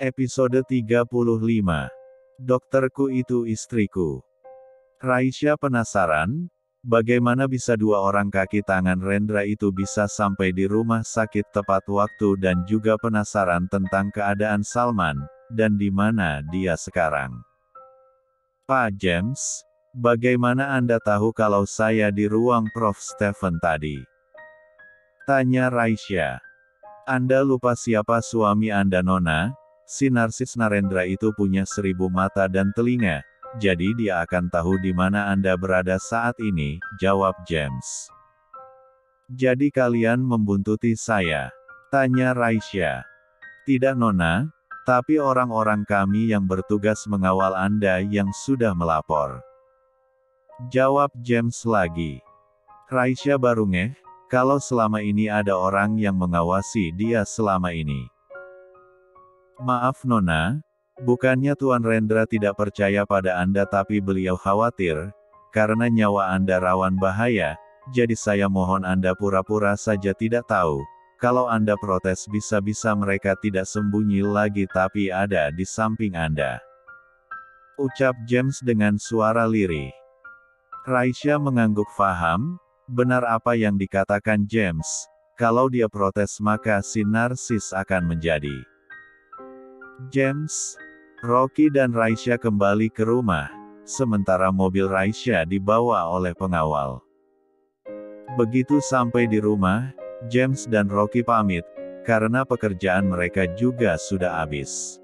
Episode 35. Dokterku itu istriku. Raisya penasaran, bagaimana bisa dua orang kaki tangan Rendra itu bisa sampai di rumah sakit tepat waktu dan juga penasaran tentang keadaan Salman, dan di mana dia sekarang. Pak James, bagaimana Anda tahu kalau saya di ruang Prof. Stephen tadi? Tanya Raisya. Anda lupa siapa suami Anda Nona? Si narsis Narendra itu punya 1000 mata dan telinga, jadi dia akan tahu di mana Anda berada saat ini, jawab James. Jadi kalian membuntuti saya? Tanya Raisya. Tidak Nona, tapi orang-orang kami yang bertugas mengawal Anda yang sudah melapor. Jawab James lagi. Raisya baru ngeh, kalau selama ini ada orang yang mengawasi dia selama ini. Maaf Nona, bukannya Tuan Rendra tidak percaya pada Anda tapi beliau khawatir, karena nyawa Anda rawan bahaya, jadi saya mohon Anda pura-pura saja tidak tahu, kalau Anda protes bisa-bisa mereka tidak sembunyi lagi tapi ada di samping Anda. Ucap James dengan suara lirih. Raisya mengangguk faham, benar apa yang dikatakan James, kalau dia protes maka si narsis akan menjadi. James, Rocky dan Raisya kembali ke rumah, sementara mobil Raisya dibawa oleh pengawal. Begitu sampai di rumah, James dan Rocky pamit, karena pekerjaan mereka juga sudah habis.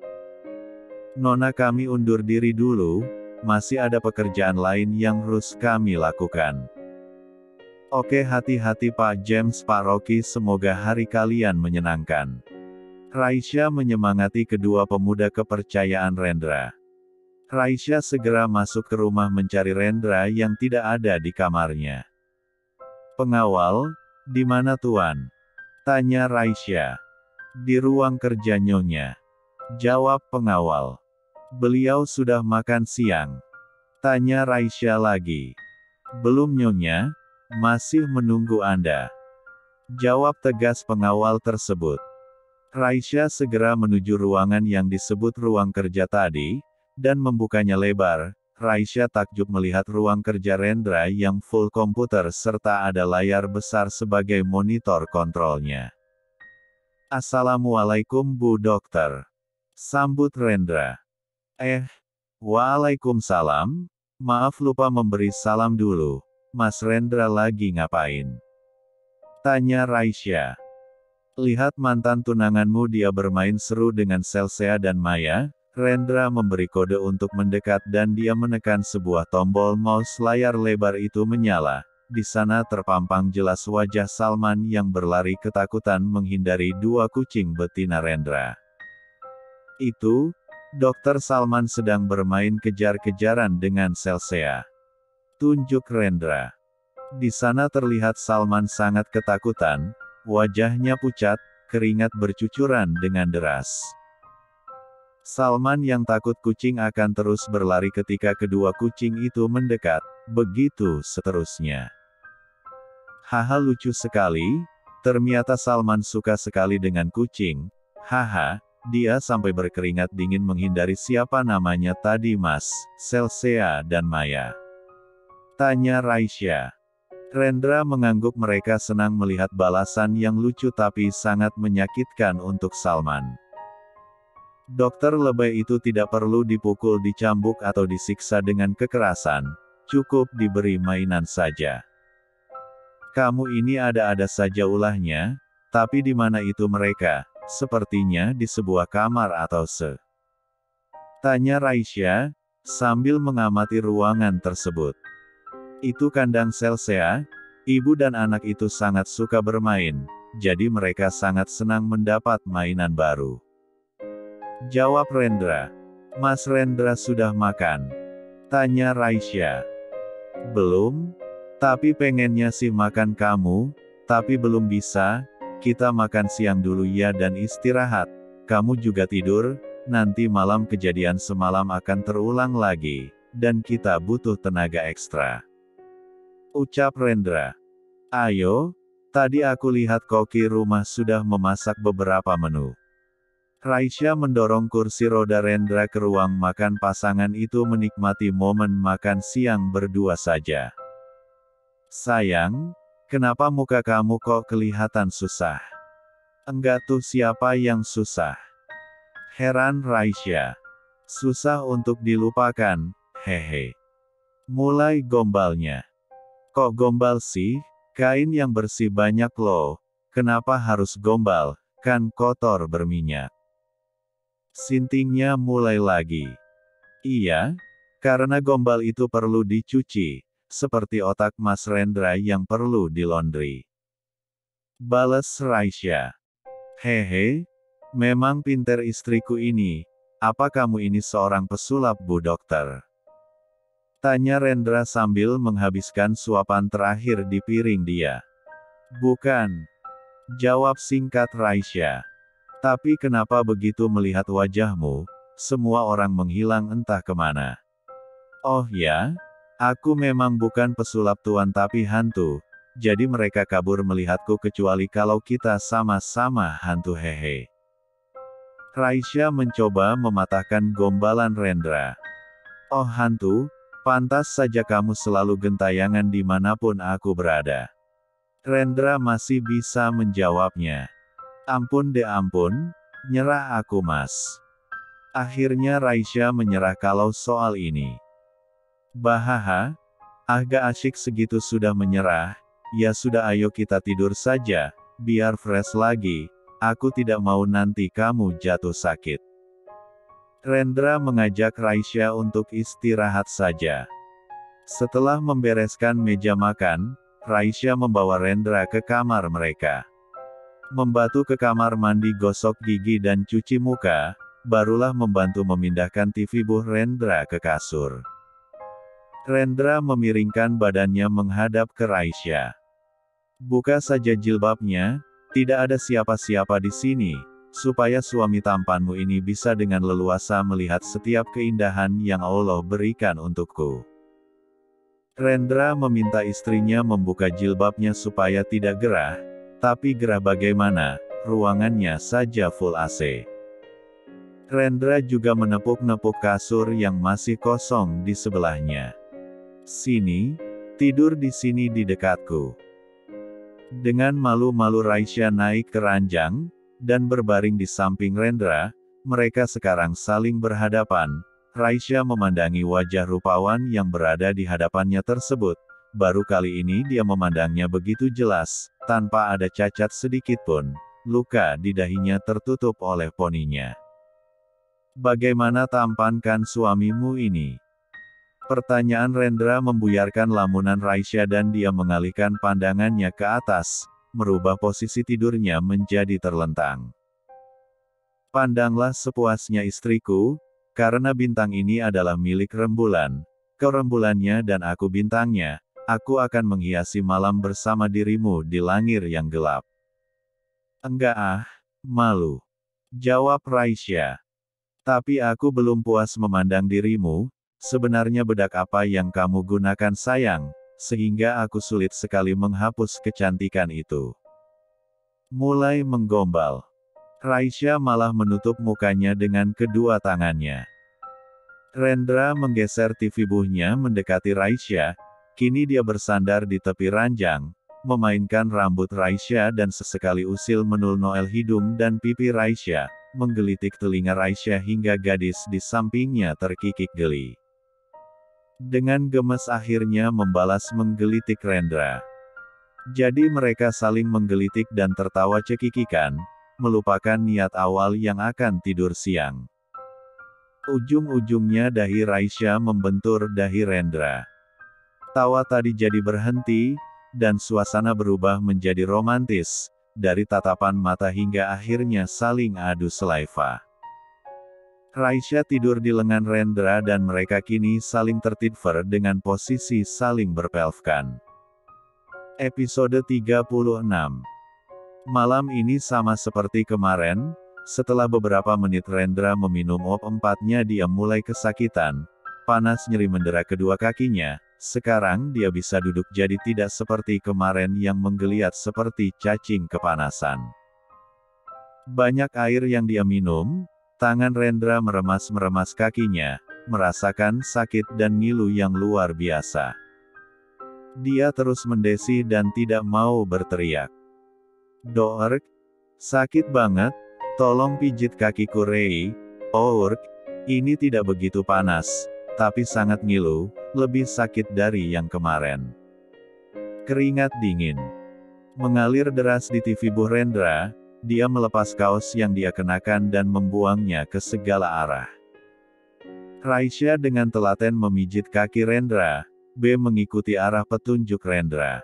Nona kami undur diri dulu, masih ada pekerjaan lain yang harus kami lakukan. Oke hati-hati Pak James Pak Rocky semoga hari kalian menyenangkan. Raisya menyemangati kedua pemuda kepercayaan Rendra. Raisya segera masuk ke rumah mencari Rendra yang tidak ada di kamarnya. Pengawal, di mana Tuan? Tanya Raisya. Di ruang kerja Nyonya. Jawab pengawal. Beliau sudah makan siang. Tanya Raisya lagi. Belum Nyonya, masih menunggu Anda. Jawab tegas pengawal tersebut. Raisya segera menuju ruangan yang disebut ruang kerja tadi, dan membukanya lebar. Raisya takjub melihat ruang kerja Rendra yang full komputer serta ada layar besar sebagai monitor kontrolnya. Assalamualaikum Bu Dokter. Sambut Rendra. Waalaikumsalam. Maaf lupa memberi salam dulu. Mas Rendra lagi ngapain? Tanya Raisya. Lihat mantan tunanganmu dia bermain seru dengan Chelsea dan Maya. Rendra memberi kode untuk mendekat dan dia menekan sebuah tombol mouse layar lebar itu menyala. Di sana terpampang jelas wajah Salman yang berlari ketakutan menghindari dua kucing betina Rendra. Itu, Dokter Salman sedang bermain kejar-kejaran dengan Chelsea. Tunjuk Rendra. Di sana terlihat Salman sangat ketakutan. Wajahnya pucat, keringat bercucuran dengan deras. Salman yang takut kucing akan terus berlari ketika kedua kucing itu mendekat, begitu seterusnya. Haha lucu sekali, ternyata Salman suka sekali dengan kucing, haha, dia sampai berkeringat dingin menghindari siapa namanya tadi Mas, Chelsea dan Maya. Tanya Raisya. Rendra mengangguk mereka senang melihat balasan yang lucu tapi sangat menyakitkan untuk Salman. Dokter lebay itu tidak perlu dipukul dicambuk atau disiksa dengan kekerasan, cukup diberi mainan saja. Kamu ini ada-ada saja ulahnya, tapi di mana itu mereka, sepertinya di sebuah kamar atau Tanya Raisya, sambil mengamati ruangan tersebut. Itu kandang Chelsea, ibu dan anak itu sangat suka bermain, jadi mereka sangat senang mendapat mainan baru. Jawab Rendra. Mas Rendra sudah makan? Tanya Raisya. Belum, tapi pengennya sih makan kamu, tapi belum bisa, kita makan siang dulu ya dan istirahat, kamu juga tidur, nanti malam kejadian semalam akan terulang lagi, dan kita butuh tenaga ekstra. Ucap Rendra. Ayo, tadi aku lihat koki rumah sudah memasak beberapa menu. Raisya mendorong kursi roda Rendra ke ruang makan. Pasangan itu menikmati momen makan siang berdua saja. Sayang, kenapa muka kamu kok kelihatan susah? Enggak tuh, siapa yang susah? Heran Raisya. Susah untuk dilupakan, hehe. Mulai gombalnya. Kok gombal sih? Kain yang bersih banyak loh. Kenapa harus gombal? Kan kotor berminyak. Sintingnya mulai lagi. Iya, karena gombal itu perlu dicuci, seperti otak Mas Rendra yang perlu dilondri. Bales Raisya. Hehe, memang pinter istriku ini. Apa kamu ini seorang pesulap, Bu Dokter? Tanya Rendra sambil menghabiskan suapan terakhir di piring dia. Bukan. Jawab singkat Raisya. Tapi kenapa begitu melihat wajahmu, semua orang menghilang entah kemana. Oh ya? Aku memang bukan pesulap tuan tapi hantu, jadi mereka kabur melihatku kecuali kalau kita sama-sama hantu, hehe. Raisya mencoba mematahkan gombalan Rendra. Oh hantu, pantas saja kamu selalu gentayangan dimanapun aku berada. Rendra masih bisa menjawabnya. Ampun deh ampun, nyerah aku mas. Akhirnya Raisya menyerah kalau soal ini. Bahaha, agak asyik segitu sudah menyerah, ya sudah ayo kita tidur saja, biar fresh lagi, aku tidak mau nanti kamu jatuh sakit. Rendra mengajak Raisya untuk istirahat saja. Setelah membereskan meja makan, Raisya membawa Rendra ke kamar mereka. Membatu ke kamar mandi, gosok gigi dan cuci muka, barulah membantu memindahkan TV Bu Rendra ke kasur. Rendra memiringkan badannya menghadap ke Raisya. Buka saja jilbabnya, tidak ada siapa-siapa di sini, supaya suami tampanmu ini bisa dengan leluasa melihat setiap keindahan yang Allah berikan untukku. Rendra meminta istrinya membuka jilbabnya supaya tidak gerah. Tapi gerah bagaimana, ruangannya saja full AC. Rendra juga menepuk-nepuk kasur yang masih kosong di sebelahnya. Sini, tidur di sini di dekatku. Dengan malu-malu Raisya naik ke ranjang, dan berbaring di samping Rendra. Mereka sekarang saling berhadapan. Raisya memandangi wajah rupawan yang berada di hadapannya tersebut. Baru kali ini dia memandangnya begitu jelas, tanpa ada cacat sedikitpun. Luka di dahinya tertutup oleh poninya. Bagaimana tampankan suamimu ini? Pertanyaan Rendra membuyarkan lamunan Raisya dan dia mengalihkan pandangannya ke atas, merubah posisi tidurnya menjadi terlentang. Pandanglah sepuasnya istriku, karena bintang ini adalah milik rembulan. Kau rembulannya dan aku bintangnya. Aku akan menghiasi malam bersama dirimu di langit yang gelap. Enggak ah, malu. Jawab Raisya. Tapi aku belum puas memandang dirimu, sebenarnya bedak apa yang kamu gunakan sayang, sehingga aku sulit sekali menghapus kecantikan itu. Mulai menggombal. Raisya malah menutup mukanya dengan kedua tangannya. Rendra menggeser TV buhnya mendekati Raisya. Kini dia bersandar di tepi ranjang, memainkan rambut Raisya dan sesekali usil menul Noel hidung dan pipi Raisya, menggelitik telinga Raisya hingga gadis di sampingnya terkikik geli. Dengan gemes akhirnya membalas menggelitik Rendra. Jadi mereka saling menggelitik dan tertawa cekikikan, melupakan niat awal yang akan tidur siang. Ujung-ujungnya dahi Raisya membentur dahi Rendra. Tawa tadi jadi berhenti, dan suasana berubah menjadi romantis, dari tatapan mata hingga akhirnya saling adu selaiva. Raisya tidur di lengan Rendra dan mereka kini saling tertidver dengan posisi saling berpelvkan. Episode 36. Malam ini sama seperti kemarin, setelah beberapa menit Rendra meminum op-4-nya dia mulai kesakitan, panas nyeri mendera kedua kakinya. Sekarang dia bisa duduk jadi tidak seperti kemarin yang menggeliat seperti cacing kepanasan. Banyak air yang dia minum, tangan Rendra meremas-meremas kakinya, merasakan sakit dan ngilu yang luar biasa. Dia terus mendesih dan tidak mau berteriak. "Doork, sakit banget, tolong pijit kakiku Rei." "Ourk, ini tidak begitu panas, tapi sangat ngilu, lebih sakit dari yang kemarin." Keringat dingin mengalir deras di tubuh Rendra. Dia melepas kaos yang dia kenakan dan membuangnya ke segala arah. Raisya dengan telaten memijit kaki Rendra. B mengikuti arah petunjuk Rendra.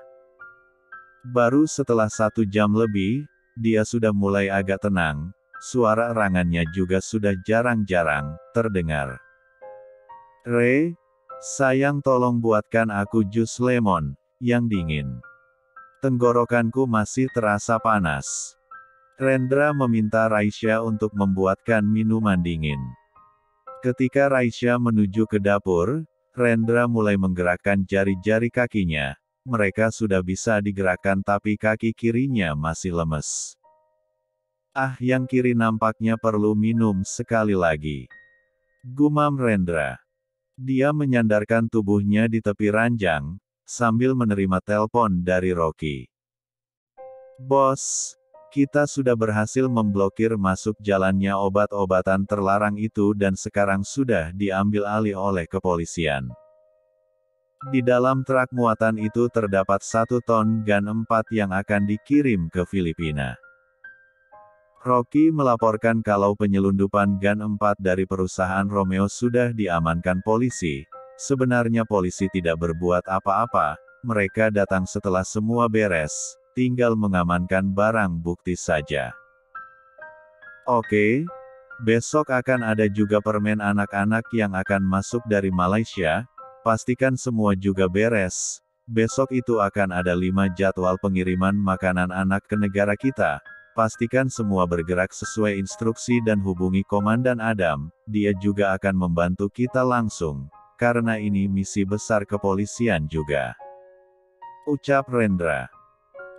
Baru setelah 1 jam lebih, dia sudah mulai agak tenang, suara erangannya juga sudah jarang-jarang terdengar. "Re, sayang tolong buatkan aku jus lemon, yang dingin. Tenggorokanku masih terasa panas." Rendra meminta Raisya untuk membuatkan minuman dingin. Ketika Raisya menuju ke dapur, Rendra mulai menggerakkan jari-jari kakinya. Mereka sudah bisa digerakkan tapi kaki kirinya masih lemes. Yang kiri nampaknya perlu minum sekali lagi. Gumam Rendra. Dia menyandarkan tubuhnya di tepi ranjang, sambil menerima telepon dari Rocky. "Bos, kita sudah berhasil memblokir masuk jalannya obat-obatan terlarang itu dan sekarang sudah diambil alih oleh kepolisian. Di dalam truk muatan itu terdapat 1 ton GAN 4 yang akan dikirim ke Filipina." Rocky melaporkan kalau penyelundupan GAN 4 dari perusahaan Romeo sudah diamankan polisi. Sebenarnya polisi tidak berbuat apa-apa, mereka datang setelah semua beres, tinggal mengamankan barang bukti saja. "Oke, besok akan ada juga permen anak-anak yang akan masuk dari Malaysia, pastikan semua juga beres. Besok itu akan ada 5 jadwal pengiriman makanan anak ke negara kita, pastikan semua bergerak sesuai instruksi dan hubungi Komandan Adam, dia juga akan membantu kita langsung, karena ini misi besar kepolisian juga," ucap Rendra.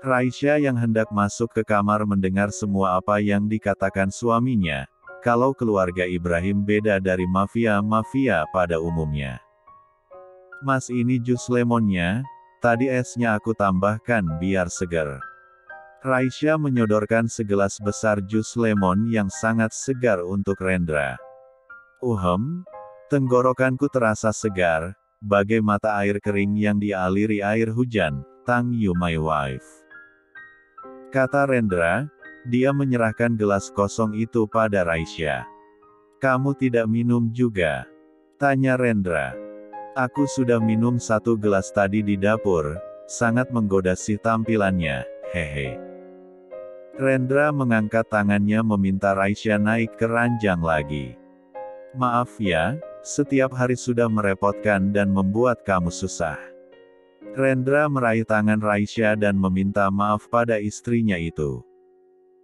Raisya yang hendak masuk ke kamar mendengar semua apa yang dikatakan suaminya, kalau keluarga Ibrahim beda dari mafia-mafia pada umumnya. "Mas, ini jus lemonnya, tadi esnya aku tambahkan biar segar." Raisya menyodorkan segelas besar jus lemon yang sangat segar untuk Rendra. Tenggorokanku terasa segar, bagai mata air kering yang dialiri air hujan, thank you my wife," kata Rendra. Dia menyerahkan gelas kosong itu pada Raisya. "Kamu tidak minum juga?" tanya Rendra. "Aku sudah minum 1 gelas tadi di dapur." Sangat menggoda si tampilannya, hehe. Rendra mengangkat tangannya meminta Raisya naik ke ranjang lagi. "Maaf ya, setiap hari sudah merepotkan dan membuat kamu susah." Rendra meraih tangan Raisya dan meminta maaf pada istrinya itu.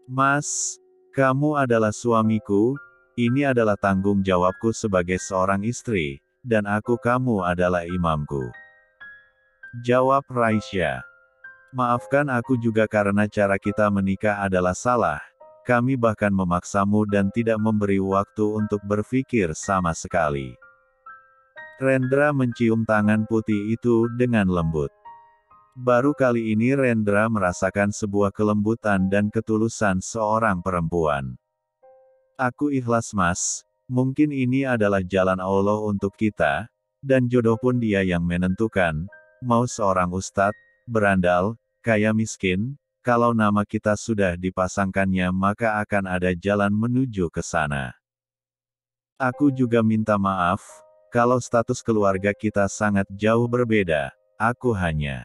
"Mas, kamu adalah suamiku, ini adalah tanggung jawabku sebagai seorang istri, dan kamu adalah imamku," jawab Raisya. "Maafkan aku juga karena cara kita menikah adalah salah. Kami bahkan memaksamu dan tidak memberi waktu untuk berpikir sama sekali." Rendra mencium tangan putih itu dengan lembut. Baru kali ini Rendra merasakan sebuah kelembutan dan ketulusan seorang perempuan. "Aku ikhlas mas, mungkin ini adalah jalan Allah untuk kita, dan jodoh pun dia yang menentukan, mau seorang ustadz, berandal, kaya miskin, kalau nama kita sudah dipasangkannya maka akan ada jalan menuju ke sana. Aku juga minta maaf, kalau status keluarga kita sangat jauh berbeda, aku hanya..."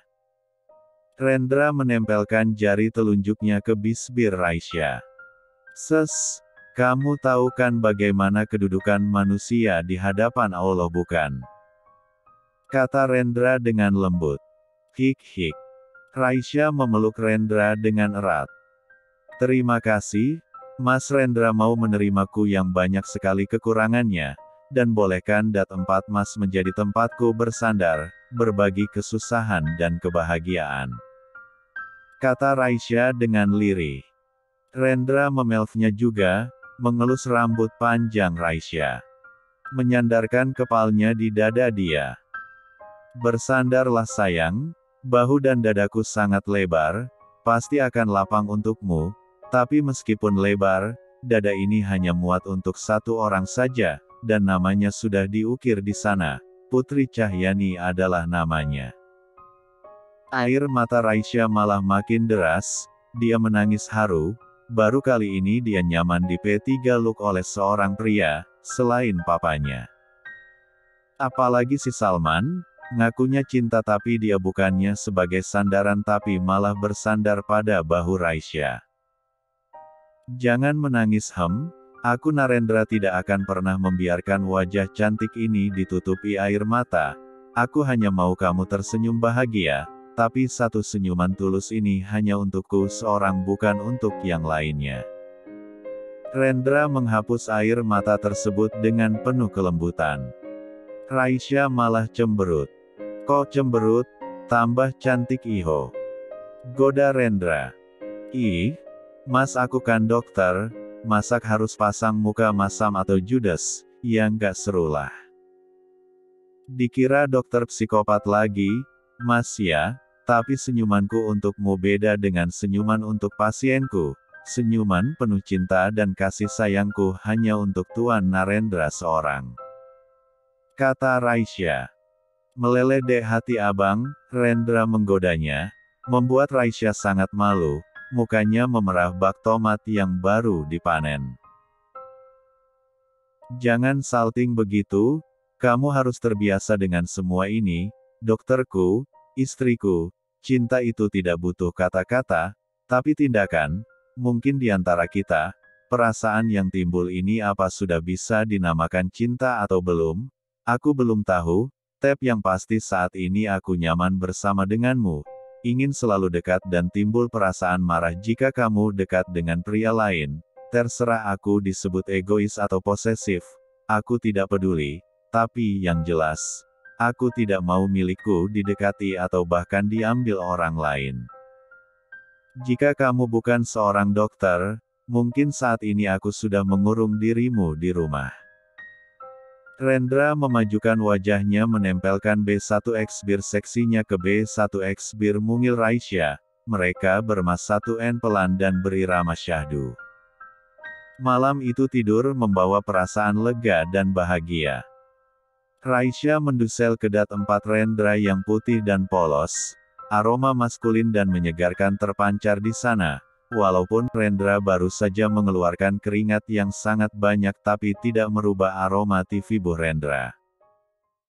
Rendra menempelkan jari telunjuknya ke bisbir Raisya. Kamu tahu kan bagaimana kedudukan manusia di hadapan Allah bukan?" kata Rendra dengan lembut. Hik. Raisya memeluk Rendra dengan erat. "Terima kasih, Mas. Rendra mau menerimaku yang banyak sekali kekurangannya, dan bolehkan tempat Mas menjadi tempatku bersandar, berbagi kesusahan dan kebahagiaan," kata Raisya dengan lirih. Rendra memelfnya juga, mengelus rambut panjang Raisya. Menyandarkan kepalanya di dada dia. Bersandarlah sayang, bahu dan dadaku sangat lebar, pasti akan lapang untukmu, tapi meskipun lebar, dada ini hanya muat untuk satu orang saja, dan namanya sudah diukir di sana. Putri Cahyani adalah namanya. Air mata Raisya malah makin deras, dia menangis haru, baru kali ini dia nyaman di P3 Look oleh seorang pria, selain papanya. Apalagi si Salman, ngakunya cinta tapi dia bukannya sebagai sandaran tapi malah bersandar pada bahu Raisya. Jangan menangis aku Narendra tidak akan pernah membiarkan wajah cantik ini ditutupi air mata, aku hanya mau kamu tersenyum bahagia, tapi satu senyuman tulus ini hanya untukku seorang bukan untuk yang lainnya. Rendra menghapus air mata tersebut dengan penuh kelembutan. Raisya malah cemberut. Kok cemberut? Tambah cantik iho. Goda Rendra. Ih, mas aku kan dokter, masak harus pasang muka masam atau judes, yang gak serulah. Dikira dokter psikopat lagi, mas ya, tapi senyumanku untukmu beda dengan senyuman untuk pasienku, senyuman penuh cinta dan kasih sayangku hanya untuk Tuan Narendra seorang. Kata Raisya. Meleleh dek hati abang, Rendra menggodanya, membuat Raisya sangat malu, mukanya memerah bak tomat yang baru dipanen. Jangan salting begitu, kamu harus terbiasa dengan semua ini, dokterku, istriku, cinta itu tidak butuh kata-kata, tapi tindakan, mungkin di antara kita, perasaan yang timbul ini apa sudah bisa dinamakan cinta atau belum? Aku belum tahu, tapi yang pasti saat ini aku nyaman bersama denganmu, ingin selalu dekat dan timbul perasaan marah jika kamu dekat dengan pria lain, terserah aku disebut egois atau posesif, aku tidak peduli, tapi yang jelas, aku tidak mau milikku didekati atau bahkan diambil orang lain. Jika kamu bukan seorang dokter, mungkin saat ini aku sudah mengurung dirimu di rumah. Rendra memajukan wajahnya menempelkan B1X bir seksinya ke B1X bir mungil Raisya, mereka bermas 1N pelan dan berirama syahdu. Malam itu tidur membawa perasaan lega dan bahagia. Raisya mendusel kedat 4 Rendra yang putih dan polos, aroma maskulin dan menyegarkan terpancar di sana, walaupun Rendra baru saja mengeluarkan keringat yang sangat banyak tapi tidak merubah aroma tubuh Rendra.